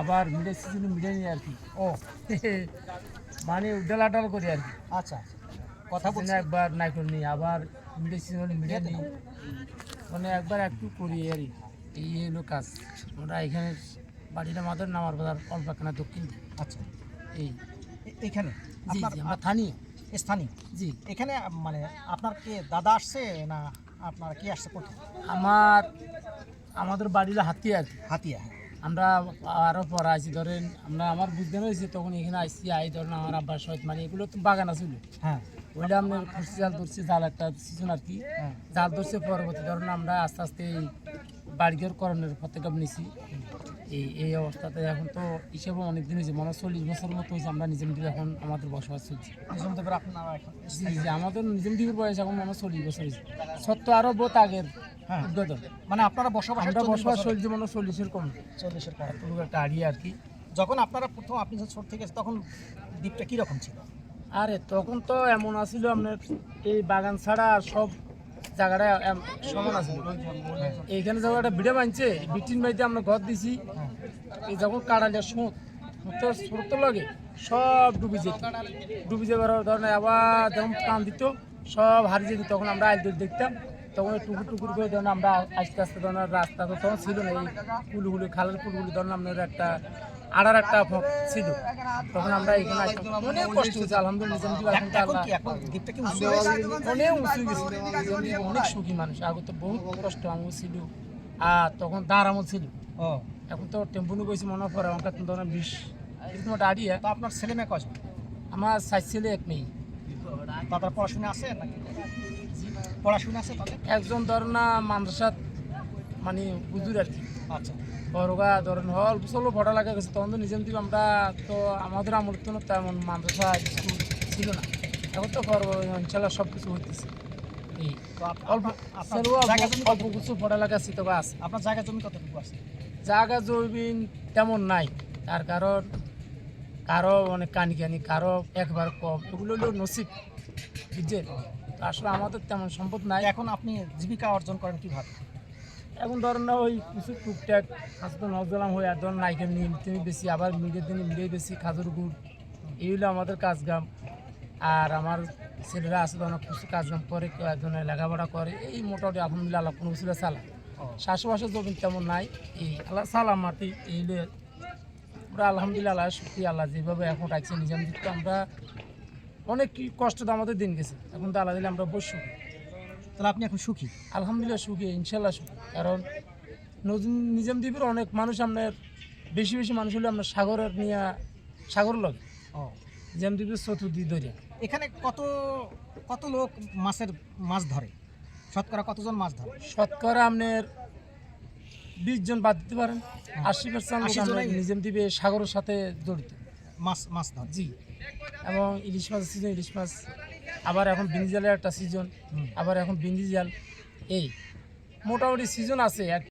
আবার মিডের সিজনে মিডে নিই আর কি। ও মানে ডালাডাল করি আর কি। আচ্ছা, কথা বলছি। সিজনে একবার নাই করে নিই, আবার মিডের সিজনে মিডে নিই, মানে একবার একটু করি আর কি। এই হলো কাজ। আমরা এখানে বাড়িটা মাদের নামার বাজার অল্পাখানা দক্ষিণ দিকে। আচ্ছা, এই এইখানে জি আপনার জি আমরা স্থানীয়। স্থানীয় জি এখানে মানে আপনার কে দাদা আসছে না আপনার কি আসছে প্রথম? আমাদের বাড়ির হাতিয়া আর কি। হাতিয়া, হ্যাঁ। আমরা আরও পরে আছি, ধরেন আমরা আমার বুঝতে হয়েছে তখন এখানে আসছি, ধরেন আমার আব্বার সহিত মানে এগুলো তো বাগান আছিল। হ্যাঁ ওইটা আপনার খুশি জাল ধরছে, জাল একটা সিজন আর কি। হ্যাঁ জাল ধরছে পরবর্তী ধরেন আমরা আস্তে আস্তে এই বাড়িঘর করণের পথেকাপ নিছি। এই অবস্থাতে এখন তো হিসেবে অনেক দিন হয়েছে, মনে হয় 40 বছরের মতো হয়েছে আমরা নিজের নিজে এখন আমাদের বসবাস চলছে। নিজাম দেবের আপনারা এখন জি জি আমাদের নিজের দিকের বয়স এখন মনে হয় 40 বছর হয়েছে। সত্য আরও বহুত আগের হ্যাঁ উদ্বোধন। মানে আপনারা বসবাস আমরা বসবাস চলছে মনে হয় 40-এর কম, 40-এর পর। পুরো একটা আড়িয়ে আর কি। যখন আপনারা প্রথম আপনি যখন ছোট থেকে তখন দ্বীপটা কীরকম ছিল? আরে তখন তো এমন আসছিল আপনার এই বাগান ছাড়া আর সব জায়গাটা সমান আছে। এইখানে যখন একটা বিড়ে বানছে, বিটিন বাড়িতে আমরা ঘর দিছি, এই যখন কাটালিয়া স্রোত লাগে সব ডুবি যাবার ধরনের আবার যখন টান দিত সব হারিয়ে যেত। তখন আমরা আইল দেখতাম, তখন টুকুর টুকুর করে ধরেন আমরা আস্তে আস্তে ধরেন রাস্তা তো তখন ছিল না, এই পুলগুলি খালের পুলগুলি ধরেন আপনার একটা আড়ার একটা ছিল। তখন আমরা এখানে আসতাম, অনেক কষ্ট হয়েছে আলহামদুলিল্লাহ। এখন কি এখন দ্বীপটা কি উঁচু অনেক উঁচু গেছিল, অনেক সুখী মানুষ। আগে তো বহুত কষ্ট আমল ছিল, আর তখন দাঁড় আমল ছিল। ও এখন তো টেম্পু নিয়ে গেছি মনে পড়ে আমার কাছে ধরেন 20 এরকম একটা আড়িয়া। তো আপনার ছেলে মেয়ে কজন? আমার 7 ছেলে 1 মেয়ে। তাদের পড়াশোনা আছে নাকি? পড়াশোনা আছে তাদের? একজন ধরেন না মাদ্রাসাত মানে হুজুর আর কি। আচ্ছা, বড়গা ধরেন হল চলো ভরা লাগা গেছে, তখন তো নিজে দিব আমরা তো আমাদের আমল তো তেমন মাদ্রাসা স্কুল ছিল না। এখন তো ইনশাল্লাহ সব কিছু হইতেছে। এই তো অল্প অল্প কিছু পড়ালেখা আছে, তবে আছে। আপনার জায়গা জমি কতটুকু আছে? জায়গা জমিন তেমন নাই, তার কারণ কারো অনেক কানি কারো একবার কম, এগুলো হলো নসিব, বুঝছেন। তো আসলে আমাদের তেমন সম্পদ নাই। এখন আপনি জীবিকা অর্জন করেন কিভাবে? এখন ধরেন না ওই কিছু টুকটাক হাসপাতাল নজলাম হয়ে আর ধরেন নাইকেল নিয়ে তুমি বেশি, আবার মিডের দিনে মিডিয়ে বেশি, খাজুর গুড়, এই হলো আমাদের কাজগাম। আর আমার ছেলেরা আছে ধরেন কিছু কাজগাম করে, কেউ একজনের লেখাপড়া করে, এই মোটামুটি আলহামদুলিল্লাহ আল্লাহ কোনো ছিল চালা। শ্বাসবাসের জমিন তেমন নাই, এই আল্লাহ সালাম মাটি এই হলে আমরা আলহামদুলিল্লাহ আল্লাহ সত্যি আল্লাহ যেভাবে এখন রাখছে নিজাম দিতে আমরা অনেক কষ্ট তো আমাদের দিন গেছে, এখন তো আল্লাহ দিলে আমরা বসু। তাহলে আপনি এখন সুখী? আলহামদুলিল্লাহ সুখী, ইনশাল্লাহ সুখী। কারণ নিজাম দ্বীপের অনেক মানুষ আপনার বেশি বেশি মানুষ হলে আপনার সাগরের নিয়ে সাগর লাগে। ও নিজাম দ্বীপের চতুর্দিক ধরে এখানে কত কত লোক মাছ ধরে? শতকরা কতজন মাছ ধরে? শতকরা আপনার 20 জন বাদ দিতে পারেন, 80% লোক 80 আপনার জনই নিজাম দ্বীপে সাগরের সাথে জড়িত। মাছ ধরে? জি, এবং ইলিশ মাছের সিজন ইলিশ মাছ, আবার এখন বিন্দি জালের একটা সিজন, আবার এখন বিন্দি জাল, এই মোটামুটি সিজন আছে।